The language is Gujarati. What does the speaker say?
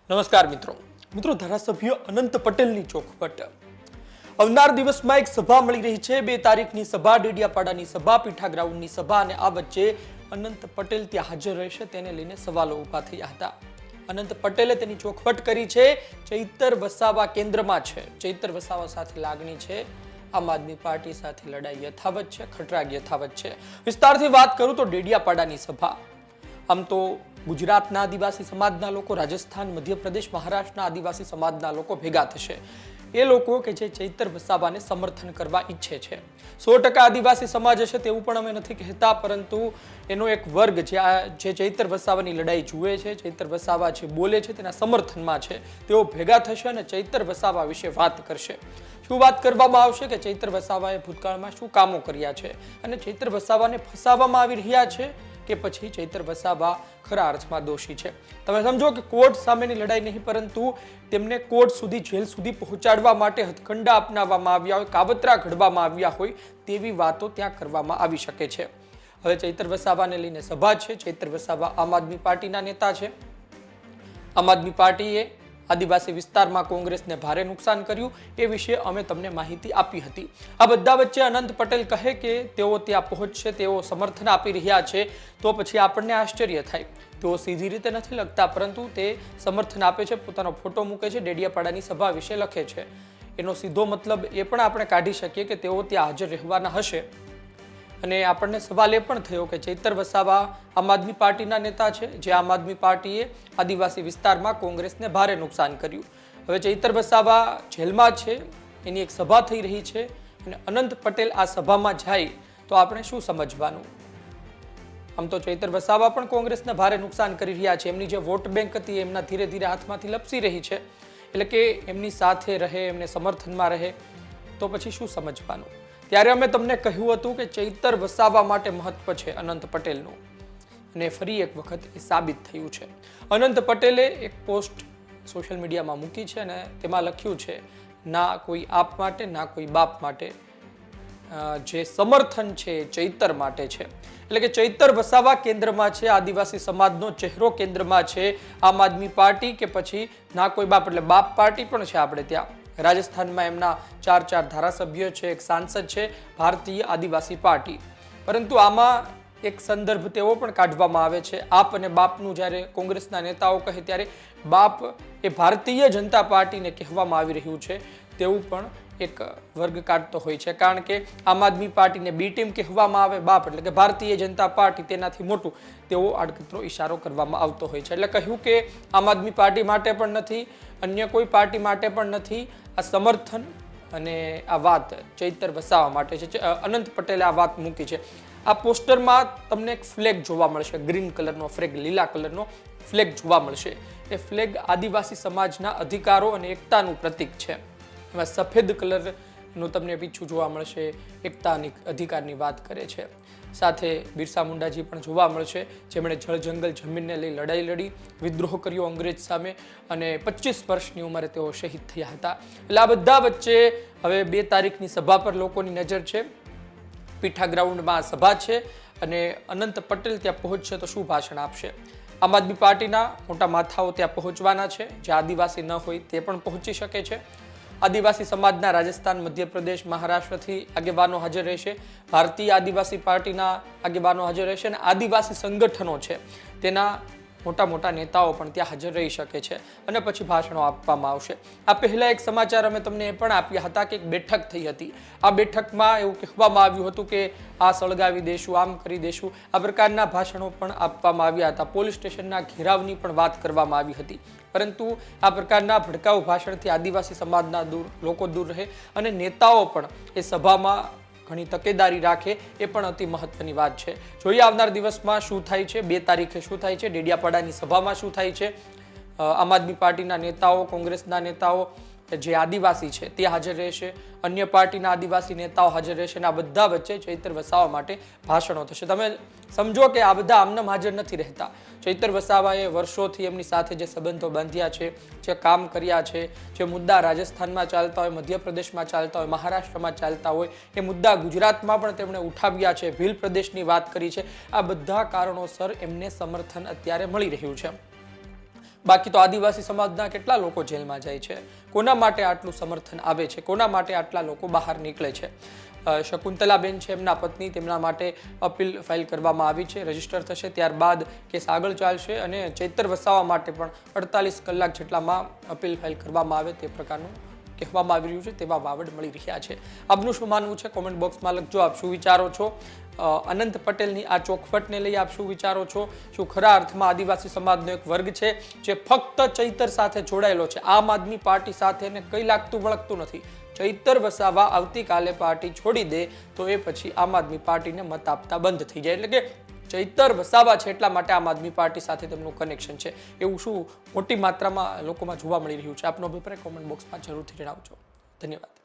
નમસ્કાર મિત્રો ધારાસભ્ય અનંત પટેલની ચોખવટ આવનાર દિવસમાં એક સભા મળી રહી છે 2 તારીખની સભા ડેડિયાપાડાની સભા પીઠા ગ્રાઉન્ડની સભા અને આ વચ્ચે અનંત પટેલ ત્યાં હાજર રહેશે તેને લઈને સવાલો ઊભા થયા હતા અનંત પટેલે તેની ચોખવટ કરી છે ચૈતર વસાવા કેન્દ્રમાં છે ચૈતર વસાવા સાથે લાગણી છે આમ આદમી પાર્ટી સાથે લડાઈ યથાવત છે ખટરાગ યથાવત છે વિસ્તારથી વાત કરું તો ડેડિયાપાડાની સભા આમ તો ગુજરાતના આદિવાસી સમાજના લોકો રાજસ્થાન મધ્યપ્રદેશ મહારાષ્ટ્રના આદિવાસી સમાજના લોકો ભેગા થશે એ લોકો કે જે ચૈતર વસાવાને સમર્થન કરવા ઈચ્છે છે 100% આદિવાસી સમાજ હશે તેવું પણ અમે નથી કહેતા પરંતુ એનો એક વર્ગ જે ચૈતર વસાવાની લડાઈ જુએ છે ચૈતર વસાવા જે બોલે છે તેના સમર્થનમાં છે તેઓ ભેગા થશે અને ચૈતર વસાવા વિશે વાત કરશે શું વાત કરવામાં આવશે કે ચૈતર વસાવાએ ભૂતકાળમાં શું કામો કર્યા છે અને ચૈતર વસાવાને ફસાવવામાં આવી રહ્યા છે કે પછી ચૈતર વસાવા ખરા અર્થમાં દોષી છે તમે સમજો કે કોર્ટ સામેની લડાઈ નહીં પરંતુ તેમને કોર્ટ સુધી જેલ સુધી પહોંચાડવા માટે હથકંડા અપનાવવામાં આવ્યા હોય કાવતરા ઘડવામાં આવ્યા હોય તેવી વાતો ત્યાં કરવામાં આવી શકે છે હવે ચૈતર વસાવાને લઈને સભા છે ચૈતર વસાવા આમ આદમી પાર્ટીના નેતા છે આમ આદમી પાર્ટીએ આદિવાસી વિસ્તારમાં કોંગ્રેસને ભારે નુકસાન કર્યું એ વિશે અમે તમને માહિતી આપી હતી આ બધા વચ્ચે અનંત પટેલ કહે કે તેઓ ત્યાં પહોંચશે તેઓ સમર્થન આપી રહ્યા છે તો પછી આપણને આશ્ચર્ય થાય તેઓ સીધી રીતે નથી લખતા પરંતુ તે સમર્થન આપે છે પોતાનો ફોટો મૂકે છે ડેડિયાપાડાની સભા વિશે લખે છે એનો સીધો મતલબ એ પણ આપણે કાઢી શકીએ કે તેઓ ત્યાં હાજર રહેવાના હશે અને આપણને સવાલ એ પણ થયો કે ચૈતર વસાવા આમ આદમી પાર્ટીના નેતા છે જે આમ આદમી પાર્ટીએ આદિવાસી વિસ્તારમાં કોંગ્રેસને ભારે નુકસાન કર્યું હવે ચૈતર વસાવા જેલમાં છે એની એક સભા થઈ રહી છે અને અનંત પટેલ આ સભામાં જાય તો આપણે શું સમજવાનું આમ તો ચૈતર વસાવા પણ કોંગ્રેસને ભારે નુકસાન કરી રહ્યા છે એમની જે વોટ બેંક હતી એમના ધીરે ધીરે હાથમાંથી લપસી રહી છે એટલે કે એમની સાથે રહે એમને સમર્થનમાં રહે તો પછી શું સમજવાનું ત્યારે અમે તમને કહ્યું હતું કે ચૈતર વસાવા માટે મહત્વ છે અનંત પટેલનું અને ફરી એક વખત એ સાબિત થયું છે અનંત પટેલે એક પોસ્ટ સોશિયલ મીડિયામાં મૂકી છે અને તેમાં લખ્યું છે ના કોઈ આપ માટે ના કોઈ બાપ માટે જે સમર્થન છે ચૈતર માટે છે એટલે કે ચૈતર વસાવા કેન્દ્રમાં છે આદિવાસી સમાજનો ચહેરો કેન્દ્રમાં છે આમ આદમી પાર્ટી કે પછી ના કોઈ બાપ એટલે બાપ પાર્ટી પણ છે આપણે ત્યાં રાજસ્થાનમાં એમના 4 ધારાસભ્યો છે એક સાંસદ છે ભારતીય આદિવાસી પાર્ટી પરંતુ આમાં એક સંદર્ભ તેવો પણ કાઢવામાં આવે છે આપ અને બાપનું જ્યારે કોંગ્રેસના નેતાઓ કહે ત્યારે બાપ એ ભારતીય જનતા પાર્ટીને કહેવામાં આવી રહ્યું છે તેવું પણ એક વર્ગ કાઢતો હોય છે કારણ કે આમ આદમી પાર્ટીને બી ટીમ કહેવામાં આવે બાપ એટલે કે ભારતીય જનતા પાર્ટી તેનાથી મોટું તેવો આડકતરો ઇશારો કરવામાં આવતો હોય છે એટલે કહ્યું કે આમ આદમી પાર્ટી માટે પણ નથી અન્ય કોઈ પાર્ટી માટે પણ નથી આ સમર્થન અને આ વાત ચૈતર વસાવા માટે છે અનંત પટેલે આ વાત મૂકી છે આ પોસ્ટરમાં તમને એક ફ્લેગ જોવા મળશે ગ્રીન કલરનો ફ્લેગ લીલા કલરનો ફ્લેગ જોવા મળશે એ ફ્લેગ આદિવાસી સમાજના અધિકારો અને એકતાનું પ્રતીક છે એમાં સફેદ કલરનું તમને પીછું જોવા મળશે એકતાની અધિકારની વાત કરે છે સાથે બિરસા મુંડાજી પણ જોવા મળશે જેમણે જળ જંગલ જમીનને લઈ લડાઈ લડી વિદ્રોહ કર્યો અંગ્રેજ સામે અને 25 વર્ષની ઉંમરે તેઓ શહીદ થયા હતા એટલે આ બધા વચ્ચે હવે 2 તારીખની સભા પર લોકોની નજર છે પીઠા ગ્રાઉન્ડમાં સભા છે અને અનંત પટેલ ત્યાં પહોંચશે તો શું ભાષણ આપશે આમ આદમી પાર્ટીના મોટા માથાઓ ત્યાં પહોંચવાના છે જે આદિવાસી ન હોય તે પણ પહોંચી શકે છે આદિવાસી સમાજના રાજસ્થાન મધ્યપ્રદેશ મહારાષ્ટ્રથી આગેવાનો હાજર રહેશે ભારતીય આદિવાસી પાર્ટીના આગેવાનો હાજર રહેશે અને આદિવાસી સંગઠનો છે તેના મોટા નેતાઓ પણ ત્યાં હાજર રહી શકે છે અને પછી ભાષણો આપવામાં આવશે આ પહેલા એક સમાચાર અમે તમને એ પણ આપ્યા હતા કે એક બેઠક થઈ હતી આ બેઠકમાં એવું કહેવામાં આવ્યું હતું કે આ સળગાવી દેશું આમ કરી દેશું આ પ્રકારના ભાષણો પણ આપવામાં આવ્યા હતા પોલીસ સ્ટેશનના ઘેરાવની પણ વાત કરવામાં આવી હતી પરંતુ આ પ્રકારના ભડકાઉ ભાષણથી આદિવાસી સમાજના લોકો દૂર રહે અને નેતાઓ પણ એ સભામાં ઘણી તકેદારી રાખે એ પણ અતિ મહત્વની વાત છે જોઈએ આવનાર દિવસમાં શું થાય છે 2 તારીખે શું થાય છે ડેડિયાપાડાની સભામાં શું થાય છે આમ આદમી પાર્ટીના નેતાઓ કોંગ્રેસના નેતાઓ જે આદિવાસી છે તે હાજર રહેશે અન્ય પાર્ટીના આદિવાસી નેતાઓ હાજર રહેશે અને આ બધા વચ્ચે ચૈતર વસાવા માટે ભાષણો થશે તમે સમજો કે આ બધા આમનામ હાજર નથી રહેતા ચૈતર વસાવાએ વર્ષોથી એમની સાથે જે સંબંધો બાંધ્યા છે જે કામ કર્યા છે જે મુદ્દા રાજસ્થાનમાં ચાલતા હોય મધ્યપ્રદેશમાં ચાલતા હોય મહારાષ્ટ્રમાં ચાલતા હોય એ મુદ્દા ગુજરાતમાં પણ તેમણે ઉઠાવ્યા છે ભીલ પ્રદેશની વાત કરી છે આ બધા કારણોસર એમને સમર્થન અત્યારે મળી રહ્યું છે બાકી તો આદિવાસી સમાજના કેટલા લોકો જેલમાં જાય છે, કોના માટે આટલું સમર્થન આવે છે, કોના માટે આટલા લોકો બહાર નીકળે છે. શકુંતલાબેન છે એમના પત્ની, તેમના માટે અપીલ ફાઇલ કરવામાં આવી છે, રજીસ્ટર થશે, ત્યારબાદ કેસ આગળ ચાલશે અને ચૈતર વસાવા માટે પણ 48 કલાક જેટલામાં અપીલ ફાઇલ કરવામાં આવે તે પ્રકારનું કહેવામાં આવી રહ્યું છે. તેવા વાવડ મળી રહ્યા છે. આપનું શું માનવું છે કોમેન્ટ બોક્સમાં લખજો. આપ શું વિચારો છો અનંત પટેલની આ ચોખવટને લઈ? આપ શું વિચારો છો? શું ખરા અર્થમાં આદિવાસી સમાજનો એક વર્ગ છે જે ફક્ત ચૈતર સાથે જોડાયેલો છે, આમ આદમી પાર્ટી સાથે ને કંઈ લાગતું વળગતું નથી? ચૈતર વસાવા આવતીકાલે પાર્ટી છોડી દે તો એ પછી આમ આદમી પાર્ટીને મત આપતા બંધ થઈ જાય. એટલે કે ચૈતર વસાવા છે એટલા માટે આમ આદમી પાર્ટી સાથે તેમનું કનેક્શન છે, એવું શું મોટી માત્રામાં લોકોમાં જોવા મળી રહ્યું છે? આપનો અભિપ્રાય કોમેન્ટ બોક્સમાં જરૂરથી જણાવજો. ધન્યવાદ.